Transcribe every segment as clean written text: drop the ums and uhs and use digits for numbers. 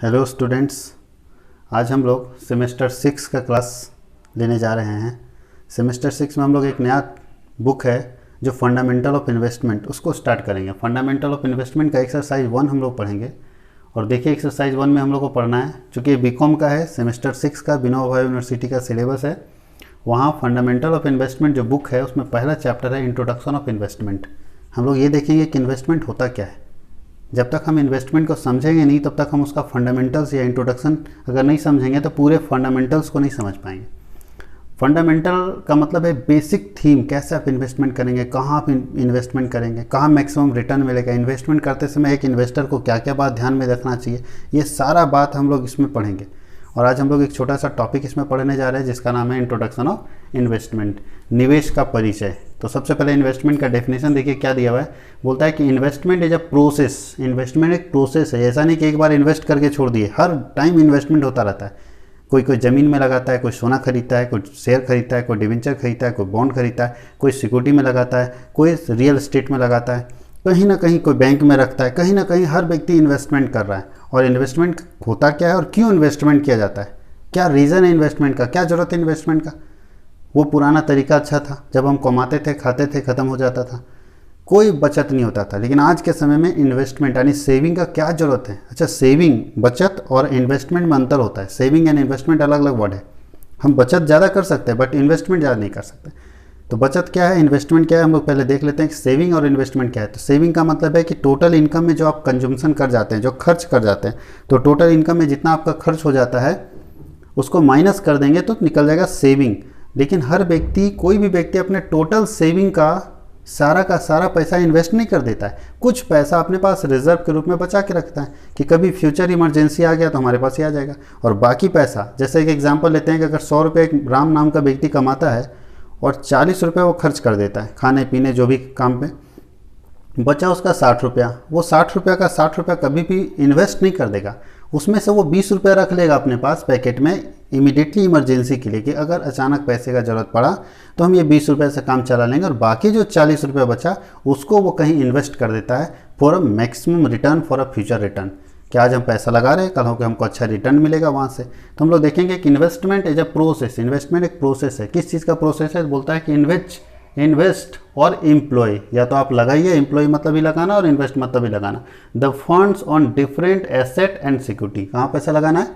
Hello students, आज हम लोग सेमेस्टर 6 का क्लास लेने जा रहे हैं। सेमेस्टर 6 में हम लोग एक नया बुक है जो फंडामेंटल ऑफ इन्वेस्टमेंट, उसको स्टार्ट करेंगे। फंडामेंटल ऑफ इन्वेस्टमेंट का एक्सरसाइज 1 हम लोग पढ़ेंगे। और देखिए एक्सरसाइज 1 में हम लोग को पढ़ना है, चूँकि बीकॉम का है, सेमेस्टर 6 का विनोबा भावे यूनिवर्सिटी का सिलेबस है। वहाँ फंडामेंटल ऑफ इन्वेस्टमेंट जो बुक है उसमें पहला चैप्टर है इंट्रोडक्शन ऑफ इन्वेस्टमेंट। हम लोग ये देखेंगे कि इन्वेस्टमेंट होता क्या है। जब तक हम इन्वेस्टमेंट को समझेंगे नहीं तब तक हम उसका फंडामेंटल्स या इंट्रोडक्शन अगर नहीं समझेंगे तो पूरे फंडामेंटल्स को नहीं समझ पाएंगे। फंडामेंटल का मतलब है बेसिक थीम, कैसे आप इन्वेस्टमेंट करेंगे, कहाँ आप इन्वेस्टमेंट करेंगे, कहाँ मैक्सिमम रिटर्न मिलेगा, इन्वेस्टमेंट करते समय एक इन्वेस्टर को क्या क्या बात ध्यान में रखना चाहिए, ये सारा बात हम लोग इसमें पढ़ेंगे। और आज हम लोग एक छोटा सा टॉपिक इसमें पढ़ने जा रहे हैं जिसका नाम है इंट्रोडक्शन ऑफ इन्वेस्टमेंट, निवेश का परिचय। तो सबसे पहले इन्वेस्टमेंट का डेफिनेशन देखिए क्या दिया हुआ है। बोलता है कि investment is a process. Investment एक प्रोसेस है, ऐसा नहीं कि एक बार इन्वेस्ट करके छोड़ दिए, हर टाइम इन्वेस्टमेंट होता रहता है। कोई ज़मीन में लगाता है, कोई सोना खरीदता है, कोई शेयर खरीदता है, कोई डिवेंचर खरीदता है, कोई बॉन्ड खरीदता है, कोई सिक्योरिटी में लगाता है, कोई रियल एस्टेट में लगाता है, कहीं ना कहीं कोई बैंक में रखता है, कहीं ना कहीं हर व्यक्ति इन्वेस्टमेंट कर रहा है। और इन्वेस्टमेंट होता क्या है और क्यों इन्वेस्टमेंट किया जाता है, क्या रीज़न है इन्वेस्टमेंट का, क्या ज़रूरत है इन्वेस्टमेंट का। वो पुराना तरीका अच्छा था, जब हम कमाते थे, खाते थे, ख़त्म हो जाता था, कोई बचत नहीं होता था। लेकिन आज के समय में इन्वेस्टमेंट यानी सेविंग का क्या ज़रूरत है। अच्छा, सेविंग, बचत और इन्वेस्टमेंट में अंतर होता है। सेविंग एंड इन्वेस्टमेंट अलग अलग वर्ड है। हम बचत ज़्यादा कर सकते हैं बट इन्वेस्टमेंट ज़्यादा नहीं कर सकते। तो बचत क्या है, इन्वेस्टमेंट क्या है, हम लोग पहले देख लेते हैं कि सेविंग और इन्वेस्टमेंट क्या है। तो सेविंग का मतलब है कि टोटल इनकम में जो आप कंजम्पशन कर जाते हैं, जो खर्च कर जाते हैं, तो टोटल इनकम में जितना आपका खर्च हो जाता है उसको माइनस कर देंगे तो निकल जाएगा सेविंग। लेकिन हर व्यक्ति, कोई भी व्यक्ति अपने टोटल सेविंग का सारा पैसा इन्वेस्ट नहीं कर देता है। कुछ पैसा अपने पास रिजर्व के रूप में बचा के रखता है कि कभी फ्यूचर इमरजेंसी आ गया तो हमारे पास ही आ जाएगा। और बाकी पैसा, जैसे एक एग्जांपल लेते हैं कि अगर 100 रुपये एक राम नाम का व्यक्ति कमाता है और 40 रुपये वो खर्च कर देता है खाने पीने जो भी काम पे, बचा उसका 60 रुपया। वो 60 रुपया का 60 रुपया कभी भी इन्वेस्ट नहीं कर देगा, उसमें से वो 20 रुपया रख लेगा अपने पास पैकेट में इमीडिएटली इमरजेंसी के लिए कि अगर अचानक पैसे का ज़रूरत पड़ा तो हम ये 20 रुपये से काम चला लेंगे। और बाकी जो 40 रुपया बचा उसको वो कहीं इन्वेस्ट कर देता है for a maximum return, for a future return. कि आज हम पैसा लगा रहे हैं, कल होकर हमको अच्छा रिटर्न मिलेगा वहाँ से। तो हम लोग देखेंगे कि investment is a process. Investment एक प्रोसेस है। किस चीज़ का प्रोसेस है, बोलता है कि इन्वेस्ट और एम्प्लॉय, या तो आप लगाइए, एम्प्लॉय मतलब ही लगाना और इन्वेस्ट मतलब ही लगाना, the funds on different asset and security. कहाँ पैसा लगाना है,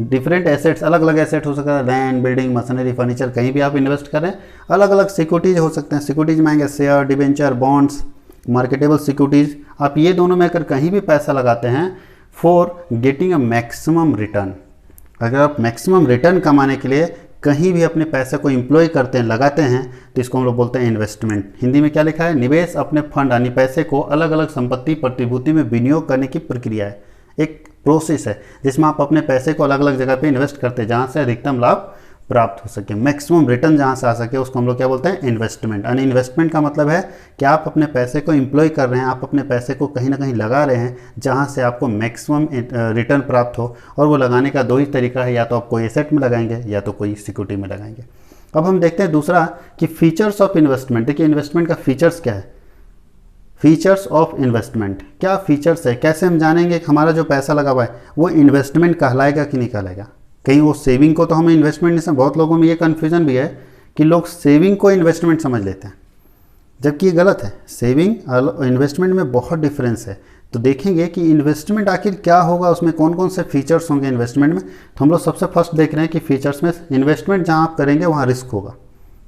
डिफरेंट एसेट्स, अलग अलग एसेट हो सकता है, लैंड, बिल्डिंग, मशीनरी, फर्नीचर, कहीं भी आप इन्वेस्ट करें। अलग अलग सिक्योरिटीज हो सकते हैं, सिक्योरिटीज में आएंगे share, debenture, bonds, marketable securities. आप ये दोनों में अगर कहीं भी पैसा लगाते हैं for getting a maximum return, अगर आप मैक्सिमम रिटर्न कमाने के लिए कहीं भी अपने पैसे को एम्प्लॉय करते हैं, लगाते हैं, तो इसको हम लोग बोलते हैं इन्वेस्टमेंट। हिंदी में क्या लिखा है, निवेश अपने फंड यानी पैसे को अलग अलग संपत्ति प्रतिभूति में विनियोग करने की प्रक्रिया है, एक प्रोसेस है जिसमें आप अपने पैसे को अलग अलग जगह पे इन्वेस्ट करते हैं जहाँ से अधिकतम लाभ प्राप्त हो सके, मैक्सिमम रिटर्न जहाँ से आ सके, उसको हम लोग क्या बोलते हैं, इन्वेस्टमेंट। यानी इन्वेस्टमेंट का मतलब है कि आप अपने पैसे को एम्प्लॉय कर रहे हैं, आप अपने पैसे को कहीं ना कहीं लगा रहे हैं जहाँ से आपको मैक्सिमम रिटर्न प्राप्त हो। और वो लगाने का दो ही तरीका है, या तो आप कोई एसेट में लगाएंगे या तो कोई सिक्योरिटी में लगाएंगे। अब हम देखते हैं दूसरा कि फीचर्स ऑफ इन्वेस्टमेंट। देखिए इन्वेस्टमेंट का फीचर्स क्या है, फीचर्स ऑफ इन्वेस्टमेंट क्या फीचर्स है, कैसे हम जानेंगे कि हमारा जो पैसा लगा हुआ है वो इन्वेस्टमेंट कहलाएगा कि नहीं कहलाएगा। कहीं वो सेविंग को तो हम इन्वेस्टमेंट नहीं समझ, बहुत लोगों में ये कन्फ्यूजन भी है कि लोग सेविंग को इन्वेस्टमेंट समझ लेते हैं, जबकि ये गलत है। सेविंग और इन्वेस्टमेंट में बहुत डिफरेंस है। तो देखेंगे कि इन्वेस्टमेंट आखिर क्या होगा, उसमें कौन कौन से फीचर्स होंगे इन्वेस्टमेंट में। तो हम लोग सबसे फर्स्ट देख रहे हैं कि फीचर्स में इन्वेस्टमेंट जहाँ आप करेंगे वहाँ रिस्क होगा।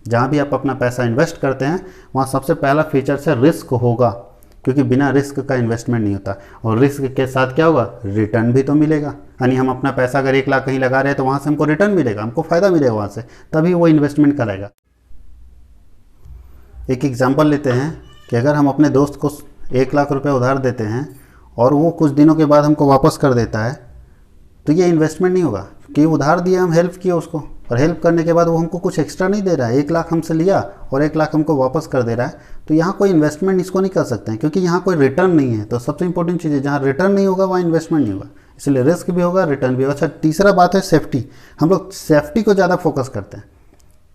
जहाँ भी आप अपना पैसा इन्वेस्ट करते हैं वहाँ सबसे पहला फीचर है रिस्क होगा, क्योंकि बिना रिस्क का इन्वेस्टमेंट नहीं होता। और रिस्क के साथ क्या होगा, रिटर्न भी तो मिलेगा। यानी हम अपना पैसा अगर 1 लाख कहीं लगा रहे हैं तो वहाँ से हमको रिटर्न मिलेगा, हमको फ़ायदा मिलेगा वहाँ से, तभी वो इन्वेस्टमेंट कराएगा। एक एग्जांपल लेते हैं कि अगर हम अपने दोस्त को 1 लाख रुपए उधार देते हैं और वो कुछ दिनों के बाद हमको वापस कर देता है, तो ये इन्वेस्टमेंट नहीं होगा, कि उधार दिया, हम हेल्प किए उसको, और हेल्प करने के बाद वो हमको कुछ एक्स्ट्रा नहीं दे रहा है। 1 लाख हमसे लिया और 1 लाख हमको वापस कर दे रहा है, तो यहाँ कोई इन्वेस्टमेंट इसको नहीं कर सकते हैं, क्योंकि यहाँ कोई रिटर्न नहीं है। तो सबसे इंपॉर्टेंट चीज़ है, जहाँ रिटर्न नहीं होगा वहाँ इन्वेस्टमेंट नहीं होगा, इसलिए रिस्क भी होगा, रिटर्न भी होगा। अच्छा, तीसरा बात है सेफ्टी। हम लोग सेफ्टी को ज़्यादा फोकस करते हैं।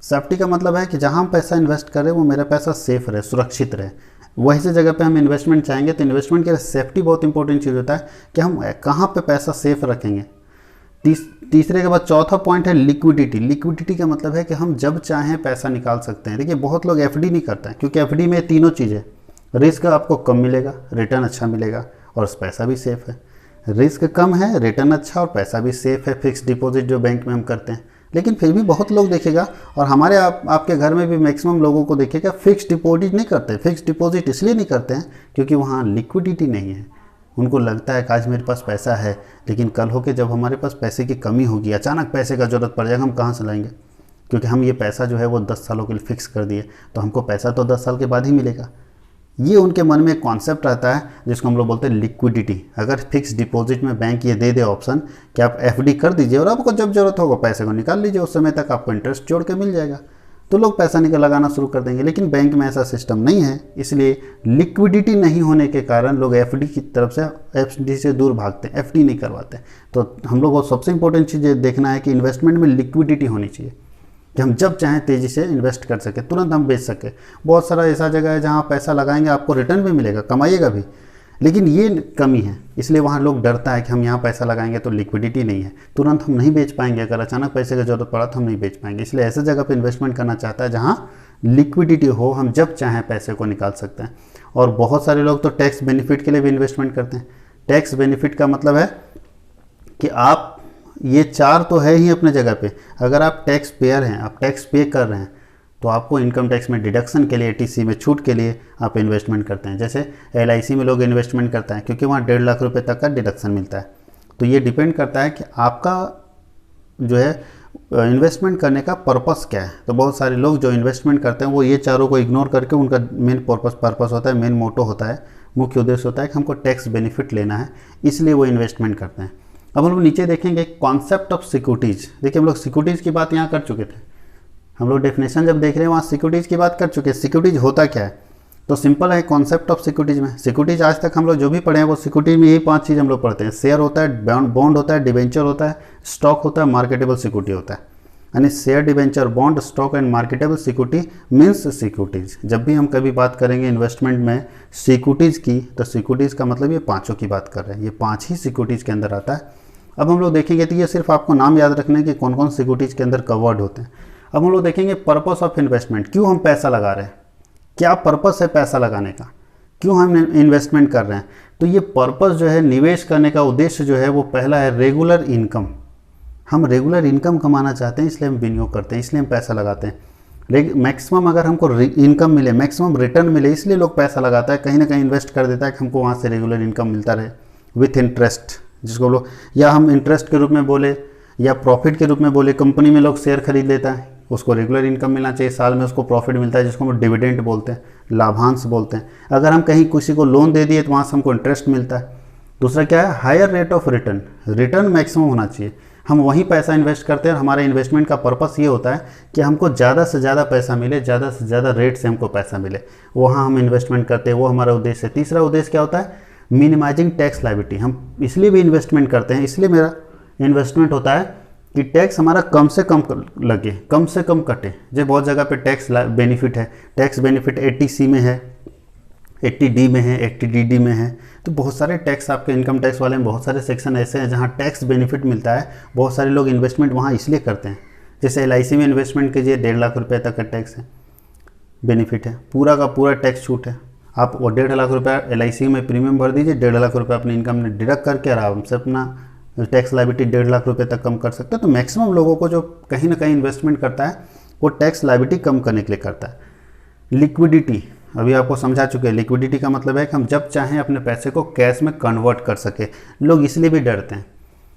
सेफ्टी का मतलब है कि जहाँ हम पैसा इन्वेस्ट करें वो मेरा पैसा सेफ रहे, सुरक्षित रहे। वैसे जगह पे हम इन्वेस्टमेंट चाहेंगे तो इन्वेस्टमेंट के लिए सेफ्टी बहुत इंपॉर्टेंट चीज़ होता है कि हम कहाँ पे पैसा सेफ रखेंगे। तीसरे के बाद चौथा पॉइंट है लिक्विडिटी। लिक्विडिटी का मतलब है कि हम जब चाहें पैसा निकाल सकते हैं। देखिए बहुत लोग एफडी नहीं करते हैं, क्योंकि एफडी में तीनों चीज़ें, रिस्क आपको कम मिलेगा, रिटर्न अच्छा मिलेगा और पैसा भी सेफ है। रिस्क कम है, रिटर्न अच्छा और पैसा भी सेफ है, फिक्स डिपॉजिट जो बैंक में हम करते हैं। लेकिन फिर भी बहुत लोग देखेगा, और हमारे आपके घर में भी मैक्सिमम लोगों को देखेगा, फिक्स डिपॉजिट नहीं करते। फिक्स डिपॉजिट इसलिए नहीं करते हैं क्योंकि वहाँ लिक्विडिटी नहीं है। उनको लगता है कि आज मेरे पास पैसा है, लेकिन कल हो के जब हमारे पास पैसे की कमी होगी, अचानक पैसे का ज़रूरत पड़ जाएगा, हम कहाँ से लाएंगे? क्योंकि हम ये पैसा जो है वो 10 सालों के लिए फिक्स कर दिए, तो हमको पैसा तो 10 साल के बाद ही मिलेगा। ये उनके मन में एक कॉन्सेप्ट रहता है जिसको हम लोग बोलते हैं लिक्विडिटी। अगर फिक्स डिपॉजिट में बैंक ये दे दे ऑप्शन कि आप एफडी कर दीजिए और आपको जब जरूरत होगा पैसे को निकाल लीजिए, उस समय तक आपको इंटरेस्ट जोड़ के मिल जाएगा, तो लोग पैसा निकल लगाना शुरू कर देंगे। लेकिन बैंक में ऐसा सिस्टम नहीं है, इसलिए लिक्विडिटी नहीं होने के कारण लोग एफडी की तरफ से, एफडी से दूर भागते हैं, एफडी नहीं करवाते। तो हम लोग को सबसे इंपॉर्टेंट चीज़ ये देखना है कि इन्वेस्टमेंट में लिक्विडिटी होनी चाहिए कि हम जब चाहें तेज़ी से इन्वेस्ट कर सके, तुरंत हम बेच सके। बहुत सारा ऐसा जगह है जहाँ पैसा लगाएंगे आपको रिटर्न भी मिलेगा, कमाइएगा भी, लेकिन ये कमी है। इसलिए वहाँ लोग डरता है कि हम यहाँ पैसा लगाएंगे तो लिक्विडिटी नहीं है, तुरंत हम नहीं बेच पाएंगे, अगर अचानक पैसे की ज़रूरत पड़ा तो हम नहीं बेच पाएंगे। इसलिए ऐसे जगह पर इन्वेस्टमेंट करना चाहता है जहाँ लिक्विडिटी हो, हम जब चाहें पैसे को निकाल सकते हैं। और बहुत सारे लोग तो टैक्स बेनिफिट के लिए भी इन्वेस्टमेंट करते हैं। टैक्स बेनिफिट का मतलब है कि आप, ये चार तो है ही अपने जगह पे, अगर आप टैक्स पेयर हैं, आप टैक्स पे कर रहे हैं, तो आपको इनकम टैक्स में डिडक्शन के लिए, एटीसी में छूट के लिए आप इन्वेस्टमेंट करते हैं। जैसे एलआईसी में लोग इन्वेस्टमेंट करते हैं क्योंकि वहाँ 1.5 लाख रुपए तक का डिडक्शन मिलता है। तो ये डिपेंड करता है कि आपका जो है इन्वेस्टमेंट करने का पर्पस क्या है। तो बहुत सारे लोग जो इन्वेस्टमेंट करते हैं वो ये चारों को इग्नोर करके, उनका मेन पर्पस होता है, मेन मोटो होता है, मुख्य उद्देश्य होता है कि हमको टैक्स बेनिफिट लेना है, इसलिए वो इन्वेस्टमेंट करते हैं। अब हम लोग नीचे देखेंगे कॉन्सेप्ट ऑफ सिक्योरिटीज़। देखिए हम लोग सिक्योरिटीज़ की बात यहाँ कर चुके थे, हम लोग डेफिनेशन जब देख रहे हैं वहाँ सिक्योरिटीज़ की बात कर चुके हैं। सिक्योरिटीज़ होता क्या है? तो सिंपल है कॉन्सेप्ट ऑफ सिक्योरिटीज़ में। सिक्योरिटीज़ आज तक हम लोग जो भी पढ़े हैं वो सिक्योरिटी में यही 5 चीज़ हम लोग पढ़ते हैं। शेयर होता है, बॉन्ड होता है, डिबेंचर होता है, स्टॉक होता है, मार्केटेबल सिक्योरिटी होता है। यानी share, debenture, bond, stock and marketable security means securities. जब भी हम कभी बात करेंगे इन्वेस्टमेंट में सिक्योरिटीज़ की, तो सिक्योरिटीज़ का मतलब ये 5 की बात कर रहे हैं, ये 5 ही सिक्योरिटीज़ के अंदर आता है। अब हम लोग देखेंगे तो ये सिर्फ आपको नाम याद रखना है कि कौन कौन सिक्योरिटीज़ के अंदर कवर्ड होते हैं। अब हम लोग देखेंगे पर्पस ऑफ इन्वेस्टमेंट, क्यों हम पैसा लगा रहे हैं, क्या पर्पस है पैसा लगाने का, क्यों हम इन्वेस्टमेंट कर रहे हैं। तो ये पर्पस जो है, निवेश करने का उद्देश्य जो है वो पहला है रेगुलर इनकम। हम रेगुलर इनकम कमाना चाहते हैं, इसलिए हम विनियोग करते हैं, इसलिए हम पैसा लगाते हैं। मैक्सिमम अगर हमको इनकम मिले, मैक्सिमम रिटर्न मिले, इसलिए लोग पैसा लगाता है, कहीं ना कहीं इन्वेस्ट कर देता है कि हमको वहाँ से रेगुलर इनकम मिलता रहे विथ इंटरेस्ट, जिसको लोग, या हम इंटरेस्ट के रूप में बोले या प्रॉफिट के रूप में बोले। कंपनी में लोग शेयर खरीद लेता है, उसको रेगुलर इनकम मिलना चाहिए, साल में उसको प्रॉफिट मिलता है जिसको हम डिविडेंड बोलते हैं, लाभांश बोलते हैं। अगर हम कहीं किसी को लोन दे दिए तो वहाँ से हमको इंटरेस्ट मिलता है। दूसरा क्या है, higher rate of return, return maximum होना चाहिए। हम वहीं पैसा इन्वेस्ट करते हैं और हमारे इन्वेस्टमेंट का पर्पस ये होता है कि हमको ज़्यादा से ज़्यादा पैसा मिले, ज़्यादा से ज़्यादा रेट से हमको पैसा मिले, वहाँ हम इन्वेस्टमेंट करते हैं, वो हमारा उद्देश्य है। तीसरा उद्देश्य क्या होता है, मिनिमाइजिंग टैक्स लायबिलिटी। हम इसलिए भी इन्वेस्टमेंट करते हैं, इसलिए मेरा इन्वेस्टमेंट होता है कि टैक्स हमारा कम से कम लगे, कम से कम कटे। जो बहुत जगह पे टैक्स बेनिफिट है, टैक्स बेनिफिट 80C में है, 80D में है, 80DD में है। तो बहुत सारे टैक्स आपके इनकम टैक्स वाले में बहुत सारे सेक्शन ऐसे हैं जहाँ टैक्स बेनिफिट मिलता है। बहुत सारे लोग इन्वेस्टमेंट वहाँ इसलिए करते हैं। जैसे LIC में इन्वेस्टमेंट कीजिए, 1.5 लाख रुपये तक का टैक्स है, बेनिफिट है, पूरा का पूरा टैक्स छूट है। आप वो 1.5 लाख रुपये LIC में प्रीमियम भर दीजिए, 1.5 लाख रुपये अपनी इनकम में डिडक्ट करके आराम से अपना टैक्स लायबिलिटी 1.5 लाख रुपये तक कम कर सकते हैं। तो मैक्सिमम लोगों को जो कहीं ना कहीं इन्वेस्टमेंट करता है वो टैक्स लायबिलिटी कम करने के लिए करता है। लिक्विडिटी अभी आपको समझा चुके हैं। लिक्विडिटी का मतलब है कि हम जब चाहें अपने पैसे को कैश में कन्वर्ट कर सके। लोग इसलिए भी डरते हैं,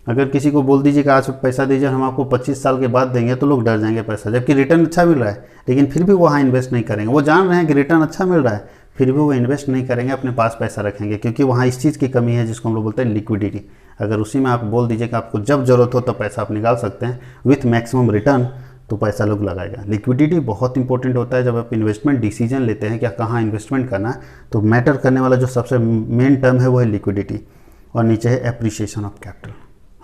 अगर किसी को बोल दीजिए कि आज पैसा दीजिए हम आपको 25 साल के बाद देंगे, तो लोग डर जाएंगे पैसा, जबकि रिटर्न अच्छा मिल रहा है, लेकिन फिर भी वहाँ इन्वेस्ट नहीं करेंगे। वो जान रहे हैं कि रिटर्न अच्छा मिल रहा है, फिर भी वो इन्वेस्ट नहीं करेंगे, अपने पास पैसा रखेंगे, क्योंकि वहाँ इस चीज़ की कमी है जिसको हम लोग बोलते हैं लिक्विडिटी। अगर उसी में आप बोल दीजिए कि आपको जब ज़रूरत हो तो पैसा आप निकाल सकते हैं विथ मैक्सिमम रिटर्न, तो पैसा लोग लगाएगा। लिक्विडिटी बहुत इंपॉर्टेंट होता है जब आप इन्वेस्टमेंट डिसीजन लेते हैं कि कहाँ इन्वेस्टमेंट करना है, तो मैटर करने वाला जो सबसे मेन टर्म है वो है लिक्विडिटी। और नीचे है एप्रिसिएशन ऑफ कैपिटल।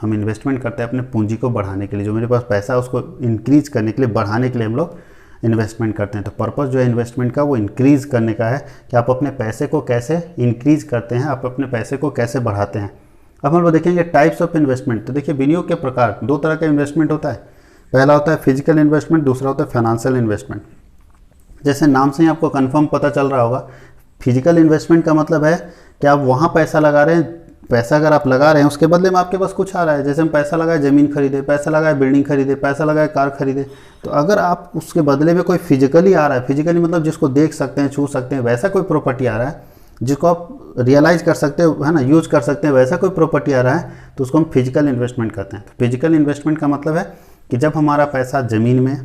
हम इन्वेस्टमेंट करते हैं अपने पूंजी को बढ़ाने के लिए, जो मेरे पास पैसा है उसको इंक्रीज करने के लिए, बढ़ाने के लिए हम लोग इन्वेस्टमेंट करते हैं। तो पर्पस जो है इन्वेस्टमेंट का वो इंक्रीज़ करने का है कि आप अपने पैसे को कैसे इंक्रीज़ करते हैं, आप अपने पैसे को कैसे बढ़ाते हैं। अब हम लोग देखेंगे टाइप्स ऑफ इन्वेस्टमेंट। तो देखिए विनियोग के प्रकार, दो तरह का इन्वेस्टमेंट होता है। पहला होता है फिजिकल इन्वेस्टमेंट, दूसरा होता है फाइनेंशियल इन्वेस्टमेंट। जैसे नाम से ही आपको कंफर्म पता चल रहा होगा, फिजिकल इन्वेस्टमेंट का मतलब है कि आप वहाँ पैसा लगा रहे हैं। पैसा अगर आप लगा रहे हैं उसके बदले में आपके पास कुछ आ रहा है। जैसे हम पैसा लगाए ज़मीन खरीदे, पैसा लगाए बिल्डिंग खरीदे, पैसा लगाए कार खरीदे। तो अगर आप उसके बदले में कोई फिजिकली आ रहा है, फिजिकली मतलब जिसको देख सकते हैं, छू सकते हैं, वैसा कोई प्रॉपर्टी आ रहा है, जिसको आप रियलाइज़ कर सकते हो, है ना, यूज कर सकते हैं, वैसा कोई प्रॉपर्टी आ रहा है, तो उसको हम फिजिकल इन्वेस्टमेंट कहते हैं। तो फिजिकल इन्वेस्टमेंट का मतलब है कि जब हमारा पैसा ज़मीन में,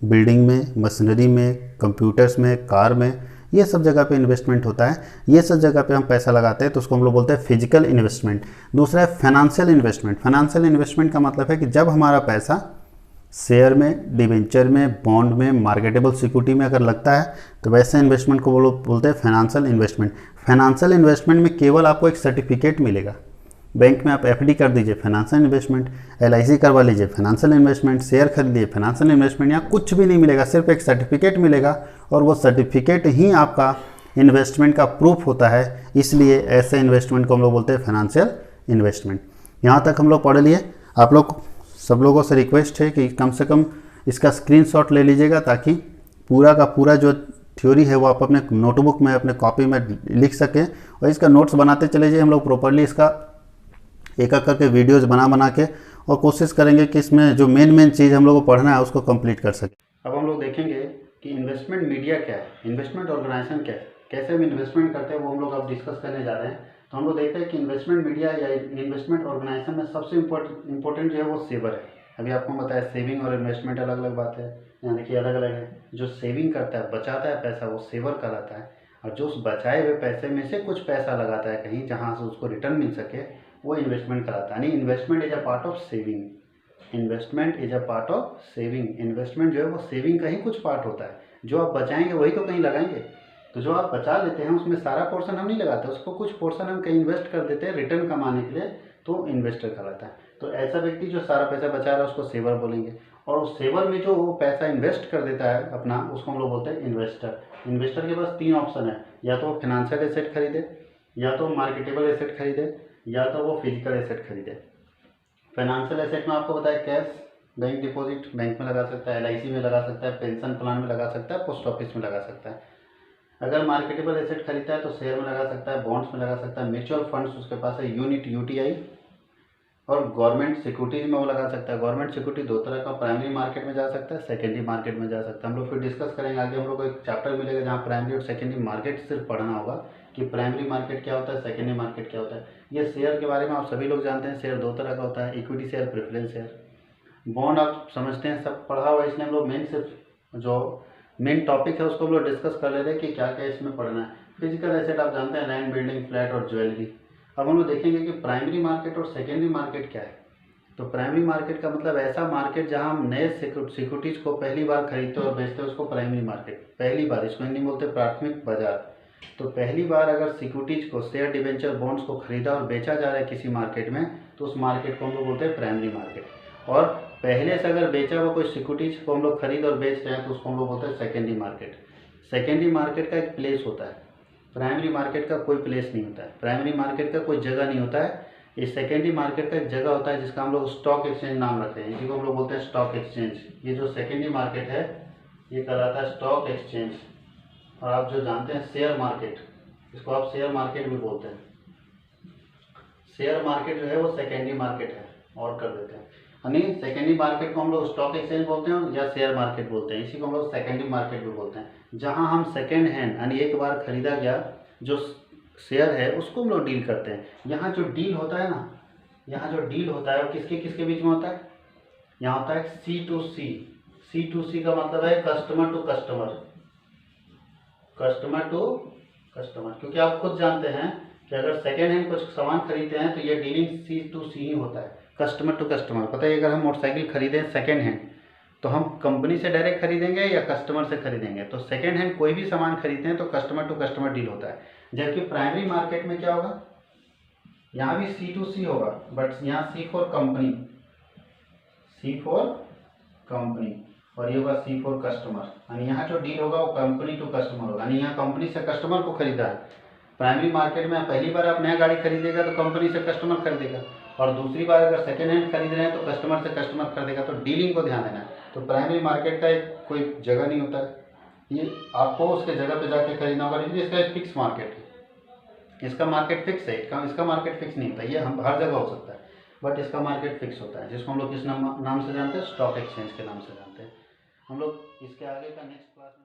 बिल्डिंग में, मशीनरी में, कंप्यूटर्स में, कार में, ये सब जगह पे इन्वेस्टमेंट होता है, ये सब जगह पे हम पैसा लगाते हैं, तो उसको हम लोग बोलते हैं फिजिकल इन्वेस्टमेंट। दूसरा है फाइनेंशियल इन्वेस्टमेंट। फाइनेंशियल इन्वेस्टमेंट का मतलब है कि जब हमारा पैसा शेयर में, डिवेंचर में, बॉन्ड में, मार्केटेबल सिक्योरिटी में अगर लगता है, तो वैसे इन्वेस्टमेंट को वो लोग बोलते हैं फाइनेंशियल इन्वेस्टमेंट। फाइनेंशियल इन्वेस्टमेंट में केवल आपको एक सर्टिफिकेट मिलेगा। बैंक में आप एफडी कर दीजिए, फाइनेंशियल इन्वेस्टमेंट, एलआईसी करवा लीजिए, फाइनेंशियल इन्वेस्टमेंट, शेयर खरीदिए, फाइनेंशियल इन्वेस्टमेंट। यहाँ कुछ भी नहीं मिलेगा, सिर्फ एक सर्टिफिकेट मिलेगा, और वो सर्टिफिकेट ही आपका इन्वेस्टमेंट का प्रूफ होता है। इसलिए ऐसे इन्वेस्टमेंट को हम लोग बोलते हैं फाइनेंशियल इन्वेस्टमेंट। यहाँ तक हम लोग पढ़ लिए। आप लोग सब लोगों से रिक्वेस्ट है कि कम से कम इसका स्क्रीनशॉट ले लीजिएगा, ताकि पूरा का पूरा जो थ्योरी है वो आप अपने नोटबुक में, अपने कॉपी में लिख सकें, और इसका नोट्स बनाते चले जाइए। हम लोग प्रॉपरली इसका एक एक करके वीडियोज़ बना के और कोशिश करेंगे कि इसमें जो मेन चीज़ हम लोग को पढ़ना है उसको कंप्लीट कर सकें। अब हम लोग देखेंगे कि इन्वेस्टमेंट मीडिया क्या है, इन्वेस्टमेंट ऑर्गेनाइजेशन क्या है, कैसे हम इन्वेस्टमेंट करते हैं, वो हम लोग अब डिस्कस करने जा रहे हैं। तो हम लोग देखते हैं कि इन्वेस्टमेंट मीडिया या इन्वेस्टमेंट ऑर्गेनाइजेशन में सबसे इम्पोर्टेंट जो है वो सेवर है। अभी आपको बताया सेविंग और इन्वेस्टमेंट अलग अलग बात है, यहाँ देखिए अलग अलग है। जो सेविंग करता है, बचाता है पैसा, वो सेवर कहलाता है। और जो उस बचाए हुए पैसे में से कुछ पैसा लगाता है कहीं जहाँ से उसको रिटर्न मिल सके, वो इन्वेस्टमेंट कहलाता है। यानी investment is a part of saving. Investment is a part of saving. Investment जो है वो सेविंग का ही कुछ पार्ट होता है। जो आप बचाएंगे वही तो कहीं लगाएंगे। तो जो आप बचा लेते हैं उसमें सारा पोर्शन हम नहीं लगाते, उसको कुछ पोर्शन हम कहीं इन्वेस्ट कर देते हैं रिटर्न कमाने के लिए, तो इन्वेस्टर कहलाता है। तो ऐसा व्यक्ति जो सारा पैसा बचा रहा है उसको सेवर बोलेंगे। और उस सेवर में जो वो पैसा इन्वेस्ट कर देता है अपना, उसको हम लोग बोलते हैं इन्वेस्टर। इन्वेस्टर के पास तीन ऑप्शन है, या तो वो फिनेंशियल एसेट खरीदे, या तो मार्केटेबल एसेट खरीदे, या तो वो फिजिकल एसेट खरीदे। फाइनेंशियल एसेट में आपको बताया कैश, बैंक डिपॉजिट, बैंक में लगा सकता है, एलआईसी में लगा सकता है, पेंशन प्लान में लगा सकता है, पोस्ट ऑफिस में लगा सकता है। अगर मार्केटेबल एसेट खरीदता है तो शेयर में लगा सकता है, बॉन्ड्स में लगा सकता है, म्यूचुअल फंड्स उसके पास है, यूनिट, यूटीआई, और गवर्नमेंट सिक्योरिटीज में वो लगा सकता है। गवर्नमेंट सिक्योरिटी दो तरह का, प्राइमरी मार्केट में जा सकता है, सेकेंडरी मार्केट में जा सकता है। हम लोग फिर डिस्कस करेंगे आगे, हम लोग को एक चैप्टर मिलेगा जहाँ प्राइमरी और सेकेंडरी मार्केट सिर्फ पढ़ना होगा कि प्राइमरी मार्केट क्या होता है, सेकेंडरी मार्केट क्या होता है। ये शेयर के बारे में आप सभी लोग जानते हैं, शेयर दो तरह का होता है, equity share, preference share. Bond आप समझते हैं, सब पढ़ा हुआ है, इसलिए हम लोग सिर्फ जो मेन टॉपिक है उसको हम लोग डिस्कस कर ले रहे हैं कि क्या क्या इसमें पढ़ना है। फिजिकल एसेट आप जानते हैं, लैंड, बिल्डिंग, फ्लैट और ज्वेलरी। अब हम लोग देखेंगे कि प्राइमरी मार्केट और सेकेंडरी मार्केट क्या है। तो प्राइमरी मार्केट का मतलब ऐसा मार्केट जहां हम नए सिक्योरिटीज को पहली बार खरीदते और बेचते हैं, उसको प्राइमरी मार्केट, पहली बार, इसको हिंदी में बोलते हैं प्राथमिक बाजार। तो पहली बार अगर सिक्योरिटीज को, शेयर, डिवेंचर, बॉन्ड्स को खरीदा और बेचा जा रहा है किसी मार्केट में, तो उस मार्केट को हम लोग बोलते हैं प्राइमरी मार्केट। और पहले से अगर बेचा हुआ कोई सिक्योरिटीज को हम लोग खरीद और बेच रहे हैं तो उसको हम लोग बोलते हैं सेकेंडरी मार्केट। सेकेंडरी मार्केट का एक प्लेस होता है, प्राइमरी मार्केट का कोई प्लेस नहीं होता है, प्राइमरी मार्केट का कोई जगह नहीं होता है। इस सेकेंडरी मार्केट का एक जगह होता है जिसका हम लोग स्टॉक एक्सचेंज नाम रखते हैं, इसी को हम लोग बोलते हैं स्टॉक एक्सचेंज। ये जो सेकेंडरी मार्केट है ये कहलाता है स्टॉक एक्सचेंज। और आप जो जानते हैं शेयर मार्केट, इसको आप शेयर मार्केट भी बोलते हैं। शेयर मार्केट जो है वो सेकेंडरी मार्केट है, और कर देते हैं, यानी सेकेंडरी मार्केट को हम लोग स्टॉक एक्सचेंज बोलते हैं या शेयर मार्केट बोलते हैं, इसी को हम लोग सेकेंडरी मार्केट भी बोलते हैं। जहां हम सेकेंड हैंड यानी एक बार खरीदा गया जो शेयर है उसको हम लोग डील करते हैं। यहाँ जो डील होता है ना, यहाँ जो डील होता है वो किसके किसके बीच में होता है, यहाँ होता है C2C। C2C का मतलब है customer to customer, customer to customer, क्योंकि आप खुद जानते हैं कि अगर सेकेंड हैंड कुछ सामान खरीदते हैं तो ये डीलिंग C2C ही होता है, कस्टमर टू कस्टमर। पता है, अगर हम मोटरसाइकिल खरीदें सेकेंड हैंड तो हम कंपनी से डायरेक्ट खरीदेंगे या कस्टमर से खरीदेंगे। तो सेकेंड हैंड कोई भी सामान खरीदते हैं तो कस्टमर टू कस्टमर डील होता है। जबकि प्राइमरी मार्केट में क्या होगा, यहाँ भी C2C होगा, बट यहाँ C for company, C for company. और ये होगा C फॉर कस्टमर, यानी यहाँ जो डील होगा वो कंपनी टू कस्टमर होगा, यानी यहाँ कंपनी से कस्टमर को खरीदा है। प्राइमरी मार्केट में पहली बार आप नया गाड़ी खरीदेगा तो कंपनी से कस्टमर खरीदेगा, और दूसरी बार अगर सेकेंड हैंड खरीद रहे हैं तो कस्टमर से कस्टमर खरीदेगा। तो डीलिंग को ध्यान देना है। तो प्राइमरी मार्केट का एक कोई जगह नहीं होता है, ये आपको उसके जगह पे जाके खरीदना होगा। इसलिए इसका एक फिक्स मार्केट है, इसका मार्केट फिक्स है, इसका मार्केट फिक्स नहीं होता। ये हम हर जगह हो सकता है, बट इसका मार्केट फिक्स होता है, जिसको हम लोग किस नाम से जानते हैं, स्टॉक एक्सचेंज के नाम से जानते हैं। हम लोग इसके आगे का नेक्स्ट क्लास में